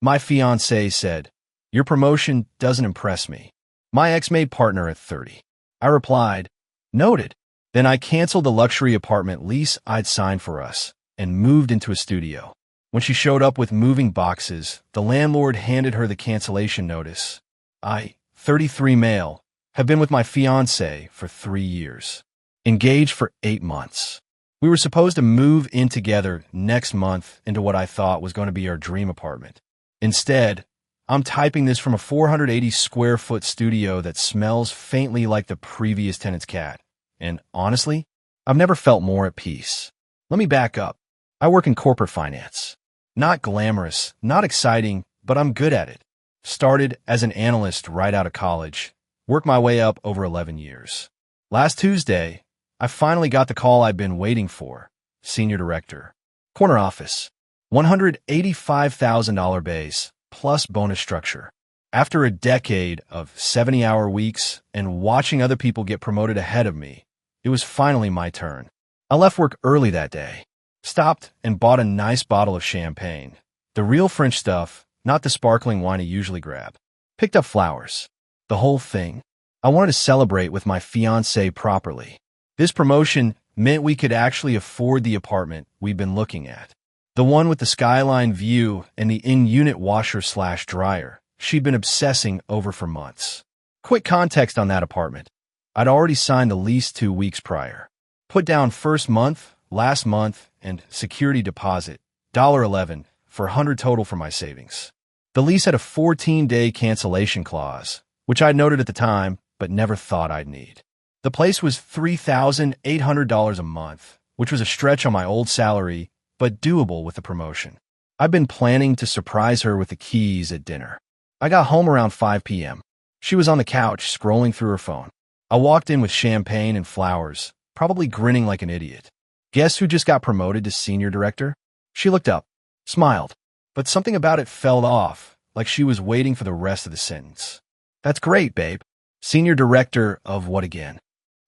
My fiancé said, "Your promotion doesn't impress me." My ex made partner at 30. I replied, "Noted." Then I canceled the luxury apartment lease I'd signed for us and moved into a studio. When she showed up with moving boxes, the landlord handed her the cancellation notice. I, 33 male, have been with my fiancé for 3 years. Engaged for 8 months. We were supposed to move in together next month into what I thought was going to be our dream apartment. Instead, I'm typing this from a 480 square foot studio that smells faintly like the previous tenant's cat. And honestly, I've never felt more at peace. Let me back up. I work in corporate finance. Not glamorous, not exciting, but I'm good at it. Started as an analyst right out of college. Worked my way up over 11 years. Last Tuesday, I finally got the call I've been waiting for. Senior director. Corner office. $185,000 base, plus bonus structure. After a decade of 70-hour weeks and watching other people get promoted ahead of me, it was finally my turn. I left work early that day. Stopped and bought a nice bottle of champagne. The real French stuff, not the sparkling wine I usually grab. Picked up flowers. The whole thing. I wanted to celebrate with my fiancé properly. This promotion meant we could actually afford the apartment we've been looking at. The one with the skyline view and the in-unit washer/dryer she'd been obsessing over for months. Quick context on that apartment. I'd already signed the lease 2 weeks prior. Put down first month, last month, and security deposit, $11 for $100 total for my savings. The lease had a 14-day cancellation clause, which I'd noted at the time, but never thought I'd need. The place was $3,800 a month, which was a stretch on my old salary, but doable with the promotion. I'd been planning to surprise her with the keys at dinner. I got home around 5 p.m. She was on the couch scrolling through her phone. I walked in with champagne and flowers, probably grinning like an idiot. Guess who just got promoted to senior director? She looked up, smiled, but something about it fell off, like she was waiting for the rest of the sentence. That's great, babe. Senior director of what again?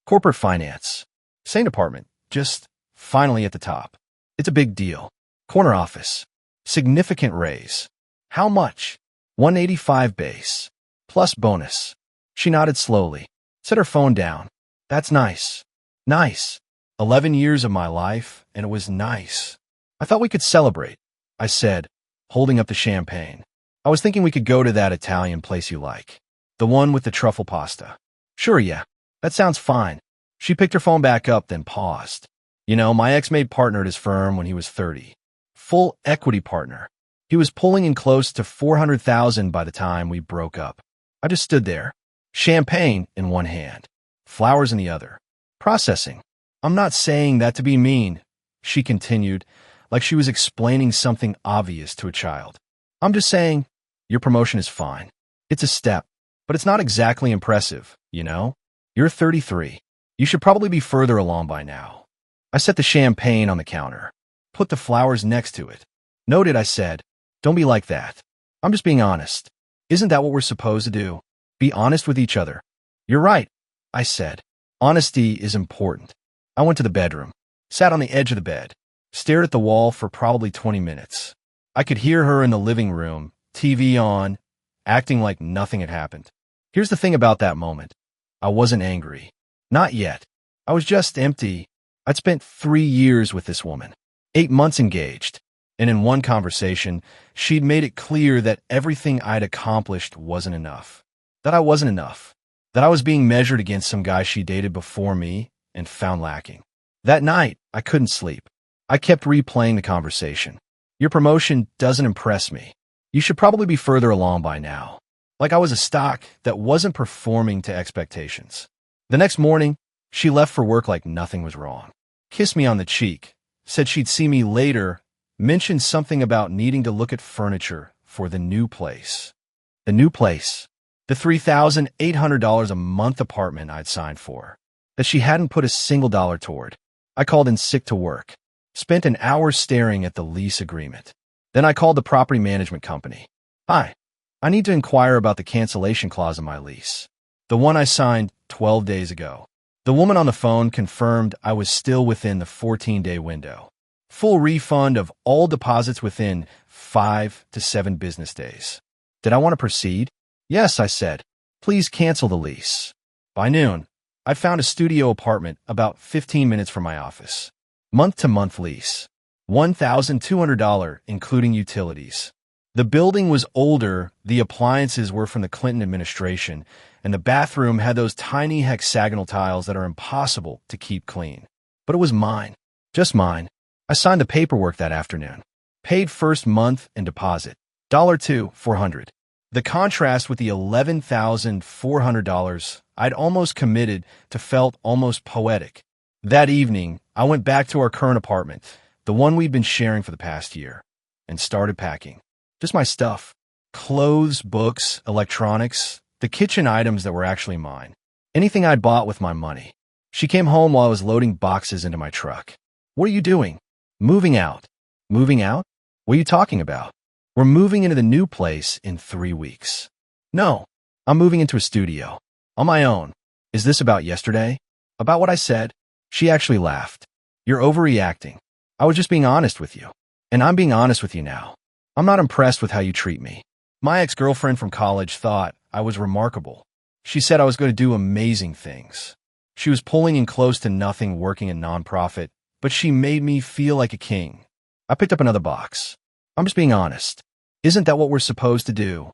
Corporate finance. Same department, just finally at the top. It's a big deal. Corner office. Significant raise. How much? 185 base. Plus bonus. She nodded slowly. Set her phone down. That's nice. Nice. 11 years of my life, and it was nice. I thought we could celebrate, I said, holding up the champagne. I was thinking we could go to that Italian place you like. The one with the truffle pasta. Sure, yeah. That sounds fine. She picked her phone back up, then paused. You know, my ex made partner at his firm when he was 30. Full equity partner. He was pulling in close to $400,000 by the time we broke up. I just stood there. Champagne in one hand. Flowers in the other. Processing. I'm not saying that to be mean, she continued, like she was explaining something obvious to a child. I'm just saying, your promotion is fine. It's a step, but it's not exactly impressive, you know? You're 33. You should probably be further along by now. I set the champagne on the counter. Put the flowers next to it. Noted, I said. Don't be like that. I'm just being honest. Isn't that what we're supposed to do? Be honest with each other. You're right, I said. Honesty is important. I went to the bedroom, sat on the edge of the bed, stared at the wall for probably 20 minutes. I could hear her in the living room, TV on, acting like nothing had happened. Here's the thing about that moment. I wasn't angry. Not yet. I was just empty. I'd spent 3 years with this woman, 8 months engaged, and in one conversation, she'd made it clear that everything I'd accomplished wasn't enough. That I wasn't enough. That I was being measured against some guy she dated before me and found lacking. That night, I couldn't sleep. I kept replaying the conversation. Your promotion doesn't impress me. You should probably be further along by now. Like I was a stock that wasn't performing to expectations. The next morning, she left for work like nothing was wrong. Kissed me on the cheek, said she'd see me later, mentioned something about needing to look at furniture for the new place. The new place. The $3,800 a month apartment I'd signed for, that she hadn't put a single dollar toward. I called in sick to work. Spent an hour staring at the lease agreement. Then I called the property management company. Hi, I need to inquire about the cancellation clause in my lease. The one I signed 12 days ago. The woman on the phone confirmed I was still within the 14-day window. Full refund of all deposits within 5 to 7 business days. Did I want to proceed? Yes, I said. Please cancel the lease. By noon, I'd found a studio apartment about 15 minutes from my office. Month-to-month lease. $1,200, including utilities. The building was older, the appliances were from the Clinton administration, and the bathroom had those tiny hexagonal tiles that are impossible to keep clean. But it was mine. Just mine. I signed the paperwork that afternoon. Paid first month and deposit. $400. The contrast with the $11,400 I'd almost committed to felt almost poetic. That evening, I went back to our current apartment, the one we'd been sharing for the past year, and started packing. Just my stuff. Clothes, books, electronics, the kitchen items that were actually mine. Anything I'd bought with my money. She came home while I was loading boxes into my truck. What are you doing? Moving out. Moving out? What are you talking about? We're moving into the new place in 3 weeks. No, I'm moving into a studio. On my own. Is this about yesterday? About what I said? She actually laughed. You're overreacting. I was just being honest with you. And I'm being honest with you now. I'm not impressed with how you treat me. My ex-girlfriend from college thought I was remarkable. She said I was going to do amazing things. She was pulling in close to nothing working a nonprofit, but she made me feel like a king. I picked up another box. I'm just being honest. Isn't that what we're supposed to do?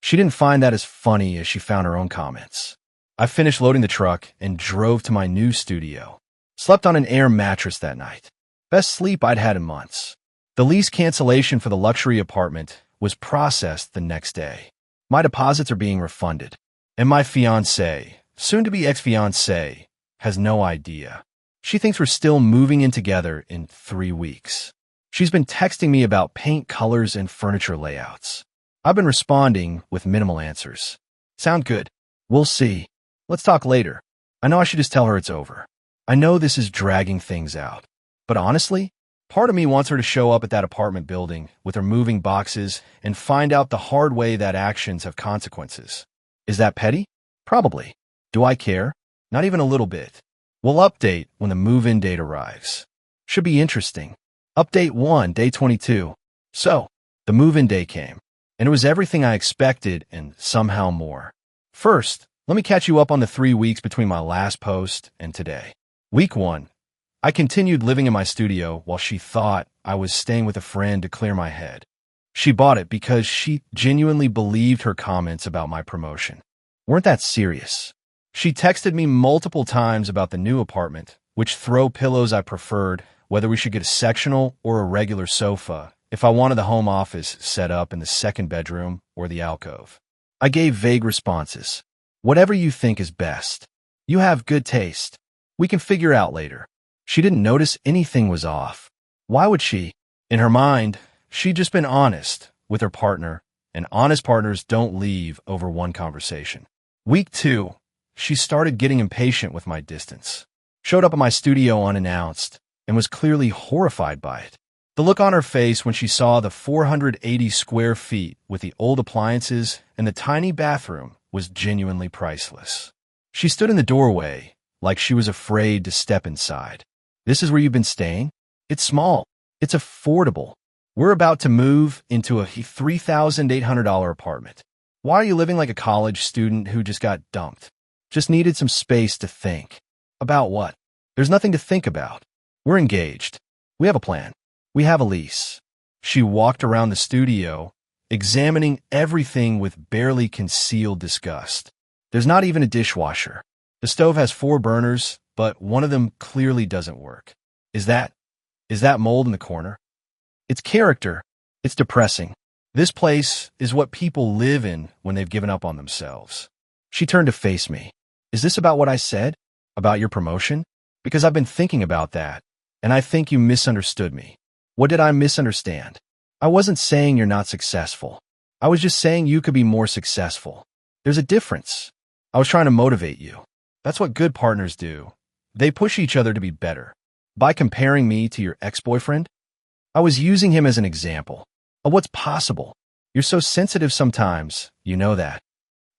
She didn't find that as funny as she found her own comments. I finished loading the truck and drove to my new studio. Slept on an air mattress that night. Best sleep I'd had in months. The lease cancellation for the luxury apartment was processed the next day. My deposits are being refunded. And my fiancée, soon-to-be ex-fiancée, has no idea. She thinks we're still moving in together in 3 weeks. She's been texting me about paint colors and furniture layouts. I've been responding with minimal answers. Sound good? We'll see. Let's talk later. I know I should just tell her it's over. I know this is dragging things out. But honestly, part of me wants her to show up at that apartment building with her moving boxes and find out the hard way that actions have consequences. Is that petty? Probably. Do I care? Not even a little bit. We'll update when the move-in date arrives. Should be interesting. Update 1, day 22. So, the move-in day came, and it was everything I expected and somehow more. First, let me catch you up on the 3 weeks between my last post and today. Week 1. I continued living in my studio while she thought I was staying with a friend to clear my head. She bought it because she genuinely believed her comments about my promotion. Weren't that serious? She texted me multiple times about the new apartment, which throw pillows I preferred, whether we should get a sectional or a regular sofa, if I wanted the home office set up in the second bedroom or the alcove. I gave vague responses. Whatever you think is best. You have good taste. We can figure out later. She didn't notice anything was off. Why would she? In her mind, she'd just been honest with her partner, and honest partners don't leave over one conversation. Week 2, she started getting impatient with my distance. Showed up at my studio unannounced and was clearly horrified by it. The look on her face when she saw the 480 square feet with the old appliances and the tiny bathroom was genuinely priceless. She stood in the doorway like she was afraid to step inside. This is where you've been staying? It's small. It's affordable. We're about to move into a $3,800 apartment. Why are you living like a college student who just got dumped? Just needed some space to think. About what? There's nothing to think about. We're engaged. We have a plan. We have a lease. She walked around the studio, examining everything with barely concealed disgust. There's not even a dishwasher. The stove has 4 burners, but one of them clearly doesn't work. Is that mold in the corner? It's character. It's depressing. This place is what people live in when they've given up on themselves. She turned to face me. Is this about what I said? About your promotion? Because I've been thinking about that, and I think you misunderstood me. What did I misunderstand? I wasn't saying you're not successful. I was just saying you could be more successful. There's a difference. I was trying to motivate you. That's what good partners do. They push each other to be better. By comparing me to your ex-boyfriend, I was using him as an example of what's possible. You're so sensitive sometimes, you know that.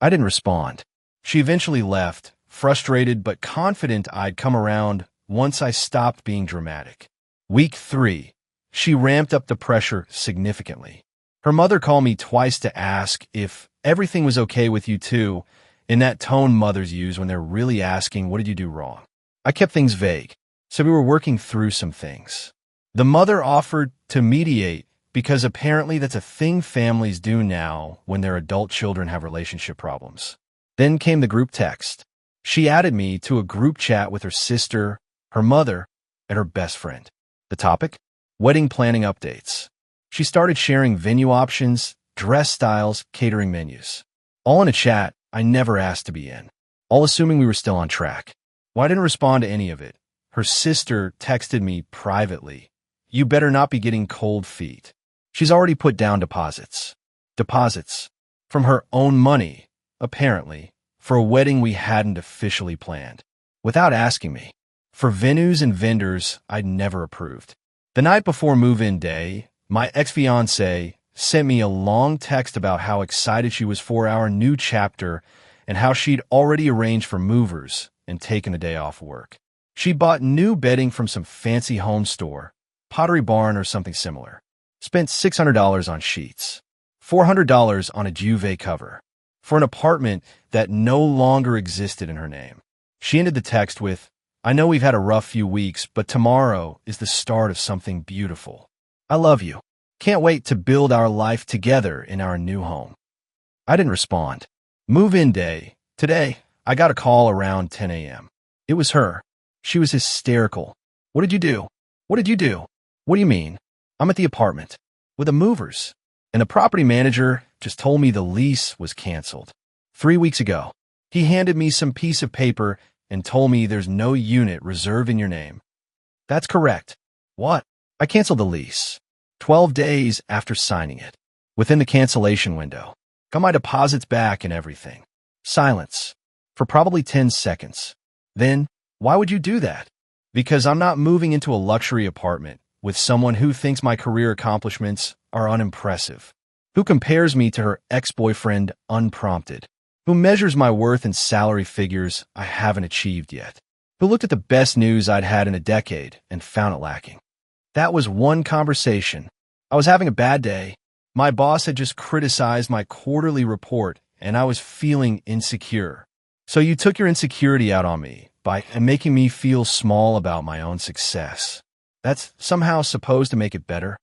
I didn't respond. She eventually left, frustrated but confident I'd come around once I stopped being dramatic. Week 3. She ramped up the pressure significantly. Her mother called me twice to ask if everything was okay with you too, in that tone mothers use when they're really asking, what did you do wrong? I kept things vague, so we were working through some things. The mother offered to mediate because apparently that's a thing families do now when their adult children have relationship problems. Then came the group text. She added me to a group chat with her sister, her mother, and her best friend. The topic? Wedding planning updates. She started sharing venue options, dress styles, catering menus. All in a chat I never asked to be in. All assuming we were still on track. Well, I didn't respond to any of it. Her sister texted me privately. You better not be getting cold feet. She's already put down deposits. Deposits. From her own money, apparently, for a wedding we hadn't officially planned. Without asking me. For venues and vendors I'd never approved. The night before move-in day, my ex-fiancée sent me a long text about how excited she was for our new chapter and how she'd already arranged for movers and taken a day off work. She bought new bedding from some fancy home store, Pottery Barn or something similar. Spent $600 on sheets, $400 on a duvet cover, for an apartment that no longer existed in her name. She ended the text with, I know we've had a rough few weeks, but tomorrow is the start of something beautiful. I love you. Can't wait to build our life together in our new home. I didn't respond. Move-in day. Today, I got a call around 10 a.m. It was her. She was hysterical. What did you do? What did you do? What do you mean? I'm at the apartment with the movers, and the property manager just told me the lease was canceled. 3 weeks ago, he handed me some piece of paper and told me there's no unit reserved in your name. That's correct. What? I canceled the lease 12 days after signing it, within the cancellation window. Got my deposits back and everything. Silence for probably 10 seconds. Then, why would you do that? Because I'm not moving into a luxury apartment with someone who thinks my career accomplishments are unimpressive, who compares me to her ex-boyfriend unprompted, who measures my worth in salary figures I haven't achieved yet, who looked at the best news I'd had in a decade and found it lacking. That was one conversation. I was having a bad day. My boss had just criticized my quarterly report, and I was feeling insecure. So you took your insecurity out on me by making me feel small about my own success. That's somehow supposed to make it better?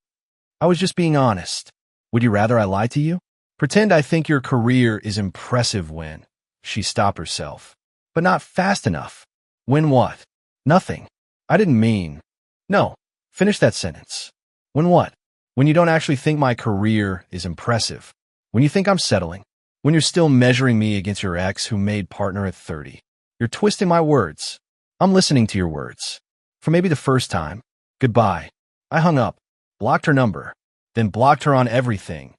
I was just being honest. Would you rather I lie to you? Pretend I think your career is impressive when. She stopped herself. But not fast enough. When what? Nothing. I didn't mean. No. Finish that sentence. When what? When you don't actually think my career is impressive. When you think I'm settling. When you're still measuring me against your ex who made partner at 30. You're twisting my words. I'm listening to your words. For maybe the first time. Goodbye. I hung up. Blocked her number. Then blocked her on everything.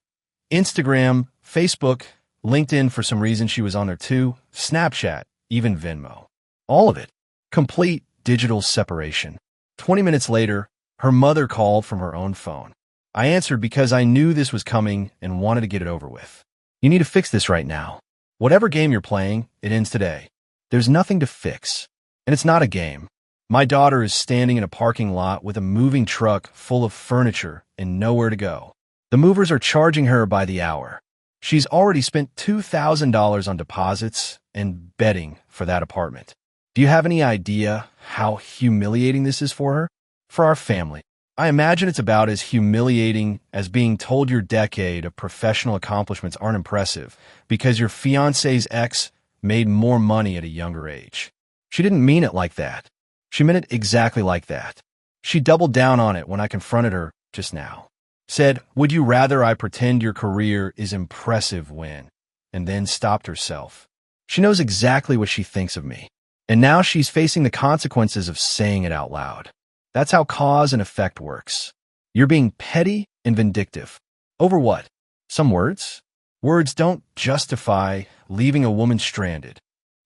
Instagram, Facebook, LinkedIn for some reason she was on there too, Snapchat, even Venmo. All of it. Complete digital separation. 20 minutes later, her mother called from her own phone. I answered because I knew this was coming and wanted to get it over with. You need to fix this right now. Whatever game you're playing, it ends today. There's nothing to fix. And it's not a game. My daughter is standing in a parking lot with a moving truck full of furniture and nowhere to go. The movers are charging her by the hour. She's already spent $2,000 on deposits and bedding for that apartment. Do you have any idea how humiliating this is for her? For our family. I imagine it's about as humiliating as being told your decade of professional accomplishments aren't impressive because your fiancé's ex made more money at a younger age. She didn't mean it like that. She meant it exactly like that. She doubled down on it when I confronted her just now. Said, would you rather I pretend your career is impressive when? And then stopped herself. She knows exactly what she thinks of me. And now she's facing the consequences of saying it out loud. That's how cause and effect works. You're being petty and vindictive. Over what? Some words? Words don't justify leaving a woman stranded.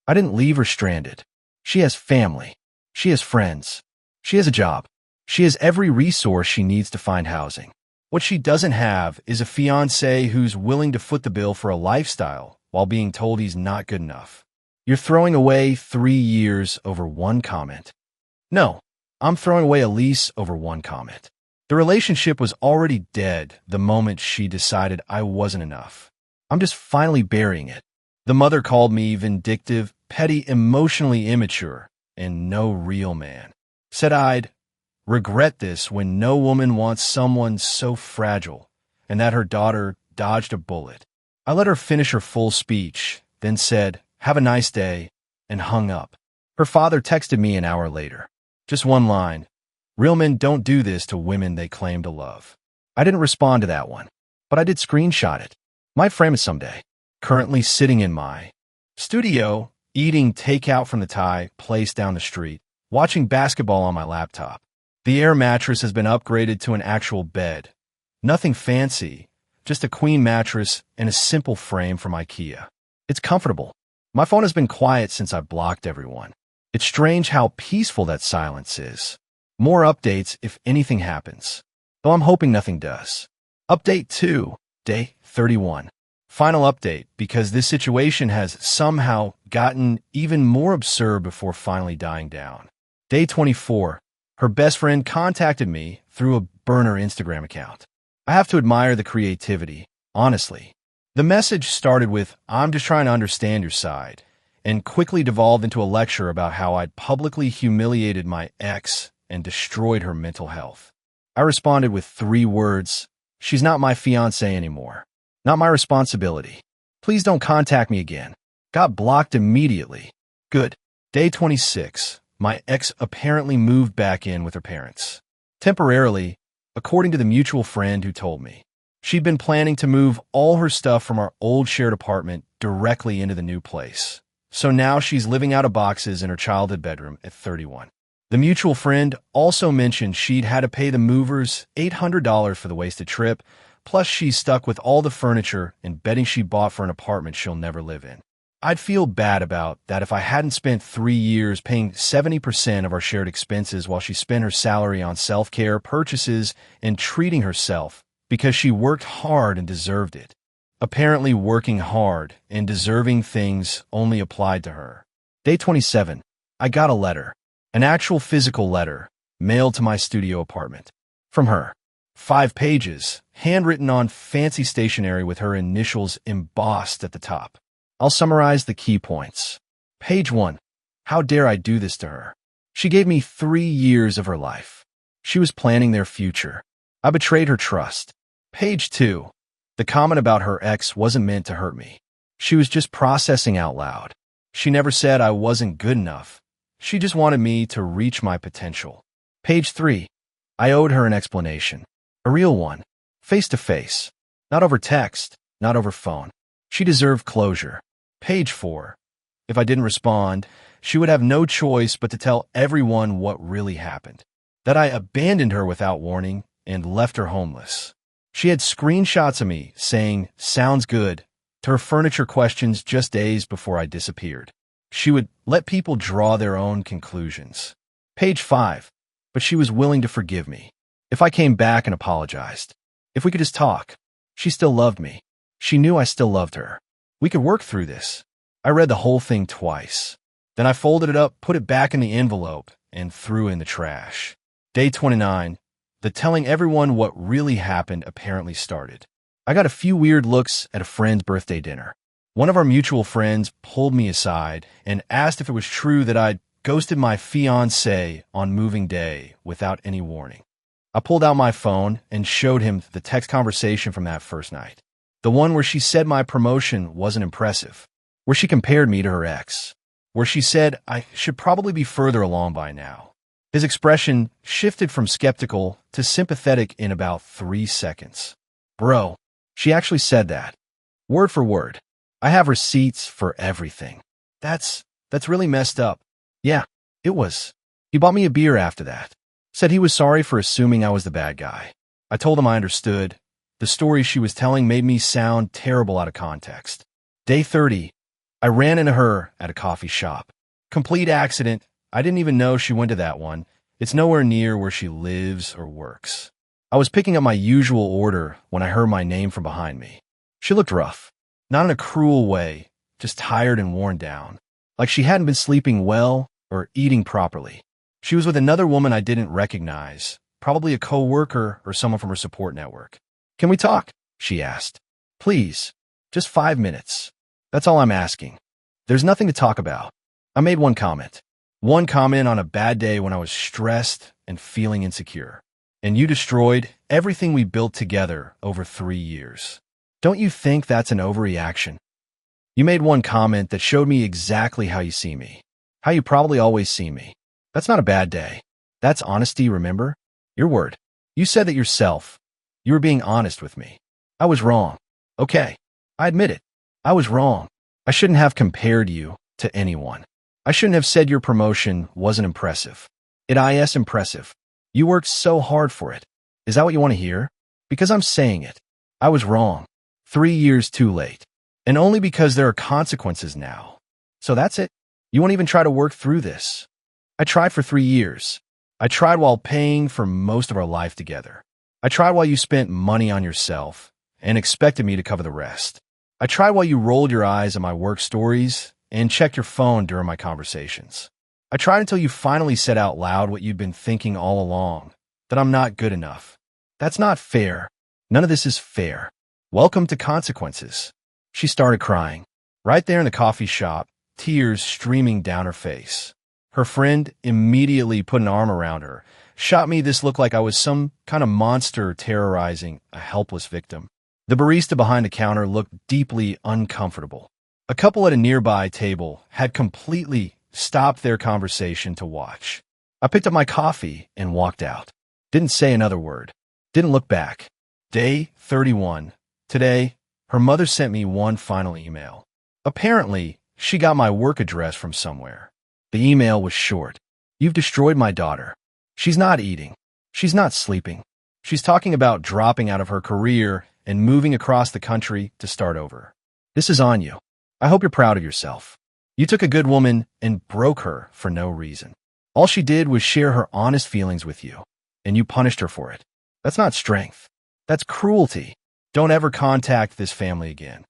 I didn't leave her stranded. She has family. She has friends. She has a job. She has every resource she needs to find housing. What she doesn't have is a fiancé who's willing to foot the bill for a lifestyle while being told he's not good enough. You're throwing away 3 years over one comment. No, I'm throwing away a lease over one comment. The relationship was already dead the moment she decided I wasn't enough. I'm just finally burying it. The mother called me vindictive, petty, emotionally immature, and no real man. Said I'd regret this when no woman wants someone so fragile, and that her daughter dodged a bullet. I let her finish her full speech, then said, "Have a nice day," and hung up. Her father texted me an hour later. Just one line. "Real men don't do this to women they claim to love." I didn't respond to that one, but I did screenshot it. Might frame it someday. Currently sitting in my studio, eating takeout from the Thai place down the street, watching basketball on my laptop. The air mattress has been upgraded to an actual bed. Nothing fancy, just a queen mattress and a simple frame from IKEA. It's comfortable. My phone has been quiet since I blocked everyone. It's strange how peaceful that silence is. More updates if anything happens, though I'm hoping nothing does. Update 2, day 31. Final update, because this situation has somehow gotten even more absurd before finally dying down. Day 24. Her best friend contacted me through a burner Instagram account. I have to admire the creativity, honestly. The message started with, "I'm just trying to understand your side," and quickly devolved into a lecture about how I'd publicly humiliated my ex and destroyed her mental health. I responded with 3 words: "She's not my fiancée anymore. Not my responsibility. Please don't contact me again." Got blocked immediately. Good. Day 26. My ex apparently moved back in with her parents. Temporarily, according to the mutual friend who told me. She'd been planning to move all her stuff from our old shared apartment directly into the new place. So now she's living out of boxes in her childhood bedroom at 31. The mutual friend also mentioned she'd had to pay the movers $800 for the wasted trip, plus she's stuck with all the furniture and bedding she bought for an apartment she'll never live in. I'd feel bad about that if I hadn't spent 3 years paying 70% of our shared expenses while she spent her salary on self-care, purchases, and treating herself because she worked hard and deserved it. Apparently working hard and deserving things only applied to her. Day 27. I got a letter. An actual physical letter, mailed to my studio apartment. From her. 5 pages, handwritten on fancy stationery with her initials embossed at the top. I'll summarize the key points. Page 1. How dare I do this to her? She gave me 3 years of her life. She was planning their future. I betrayed her trust. Page 2. The comment about her ex wasn't meant to hurt me. She was just processing out loud. She never said I wasn't good enough. She just wanted me to reach my potential. Page 3. I owed her an explanation. A real one. Face to face. Not over text, not over phone. She deserved closure. Page 4. If I didn't respond, she would have no choice but to tell everyone what really happened. That I abandoned her without warning and left her homeless. She had screenshots of me saying, "Sounds good," to her furniture questions just days before I disappeared. She would let people draw their own conclusions. Page 5. But she was willing to forgive me. If I came back and apologized. If we could just talk. She still loved me. She knew I still loved her. We could work through this. I read the whole thing twice. Then I folded it up, put it back in the envelope, and threw in the trash. Day 29. The telling everyone what really happened apparently started. I got a few weird looks at a friend's birthday dinner. One of our mutual friends pulled me aside and asked if it was true that I'd ghosted my fiancée on moving day without any warning. I pulled out my phone and showed him the text conversation from that first night. The one where she said my promotion wasn't impressive. Where she compared me to her ex. Where she said I should probably be further along by now. His expression shifted from skeptical to sympathetic in about 3 seconds. Bro, she actually said that. Word for word. I have receipts for everything. That's really messed up. Yeah, it was. He bought me a beer after that. Said he was sorry for assuming I was the bad guy. I told him I understood. The story she was telling made me sound terrible out of context. Day 30. I ran into her at a coffee shop. Complete accident. I didn't even know she went to that one. It's nowhere near where she lives or works. I was picking up my usual order when I heard my name from behind me. She looked rough. Not in a cruel way, just tired and worn down. Like she hadn't been sleeping well or eating properly. She was with another woman I didn't recognize, probably a coworker or someone from her support network. "Can we talk?" she asked. "Please, just 5 minutes. That's all I'm asking. There's nothing to talk about." I made one comment. One comment on a bad day when I was stressed and feeling insecure. And you destroyed everything we built together over 3 years. Don't you think that's an overreaction? You made one comment that showed me exactly how you see me. How you probably always see me. That's not a bad day. That's honesty, remember? Your word. You said that yourself. You were being honest with me. I was wrong. Okay, I admit it. I was wrong. I shouldn't have compared you to anyone. I shouldn't have said your promotion wasn't impressive. It is impressive. You worked so hard for it. Is that what you want to hear? Because I'm saying it. I was wrong. 3 years too late. And only because there are consequences now. So that's it. You won't even try to work through this. I tried for 3 years. I tried while paying for most of our life together. I tried while you spent money on yourself and expected me to cover the rest. I tried while you rolled your eyes at my work stories and checked your phone during my conversations. I tried until you finally said out loud what you'd been thinking all along, that I'm not good enough. That's not fair. None of this is fair. Welcome to consequences. She started crying. Right there in the coffee shop, tears streaming down her face. Her friend immediately put an arm around her, shot me this look like I was some kind of monster terrorizing a helpless victim. The barista behind the counter looked deeply uncomfortable. A couple at a nearby table had completely stopped their conversation to watch. I picked up my coffee and walked out. Didn't say another word. Didn't look back. Day 31. Today, her mother sent me one final email. Apparently, she got my work address from somewhere. The email was short. "You've destroyed my daughter. She's not eating. She's not sleeping. She's talking about dropping out of her career and moving across the country to start over. This is on you. I hope you're proud of yourself. You took a good woman and broke her for no reason. All she did was share her honest feelings with you, and you punished her for it. That's not strength. That's cruelty. Don't ever contact this family again."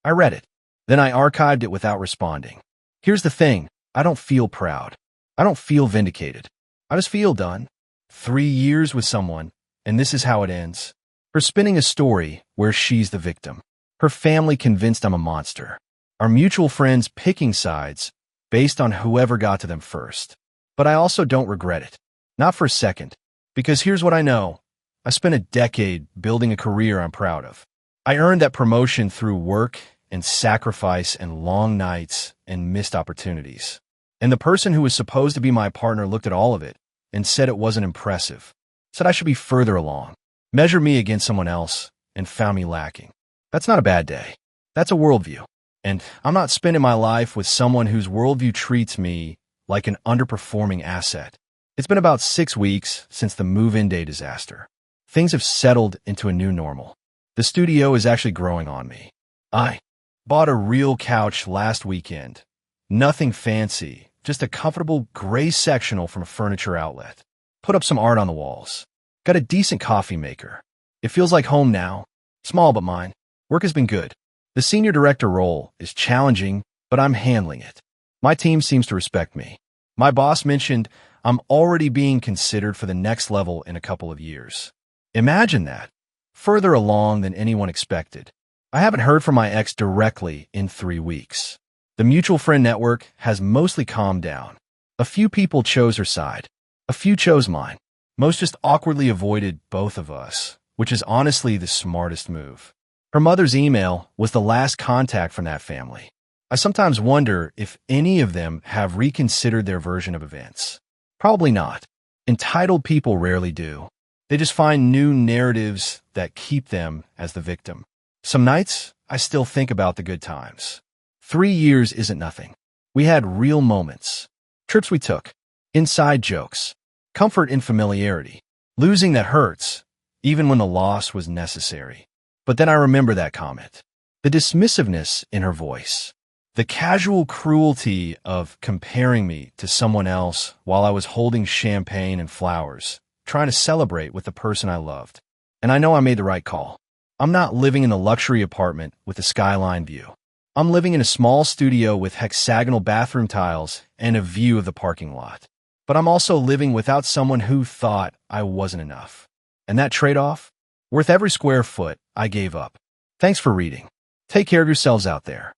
I read it. Then I archived it without responding. Here's the thing. I don't feel proud. I don't feel vindicated. I just feel done. 3 years with someone, and this is how it ends. Her spinning a story where she's the victim. Her family convinced I'm a monster. Our mutual friends picking sides based on whoever got to them first. But I also don't regret it. Not for a second. Because here's what I know. I spent a decade building a career I'm proud of. I earned that promotion through work and sacrifice and long nights and missed opportunities. And the person who was supposed to be my partner looked at all of it and said it wasn't impressive. Said I should be further along. Measured me against someone else and found me lacking. That's not a bad day. That's a worldview. And I'm not spending my life with someone whose worldview treats me like an underperforming asset. It's been about 6 weeks since the move-in day disaster. Things have settled into a new normal. The studio is actually growing on me. I bought a real couch last weekend. Nothing fancy, just a comfortable gray sectional from a furniture outlet. Put up some art on the walls. Got a decent coffee maker. It feels like home now. Small but mine. Work has been good. The senior director role is challenging, but I'm handling it. My team seems to respect me. My boss mentioned I'm already being considered for the next level in a couple of years. Imagine that. Further along than anyone expected. I haven't heard from my ex directly in 3 weeks. The mutual friend network has mostly calmed down. A few people chose her side. A few chose mine. Most just awkwardly avoided both of us, which is honestly the smartest move. Her mother's email was the last contact from that family. I sometimes wonder if any of them have reconsidered their version of events. Probably not. Entitled people rarely do. They just find new narratives that keep them as the victim. Some nights, I still think about the good times. 3 years isn't nothing. We had real moments. Trips we took. Inside jokes. Comfort in familiarity. Losing that hurts, even when the loss was necessary. But then I remember that comment. The dismissiveness in her voice. The casual cruelty of comparing me to someone else while I was holding champagne and flowers, trying to celebrate with the person I loved. And I know I made the right call. I'm not living in a luxury apartment with a skyline view. I'm living in a small studio with hexagonal bathroom tiles and a view of the parking lot. but I'm also living without someone who thought I wasn't enough. And that trade-off? Worth every square foot I gave up. Thanks for reading. Take care of yourselves out there.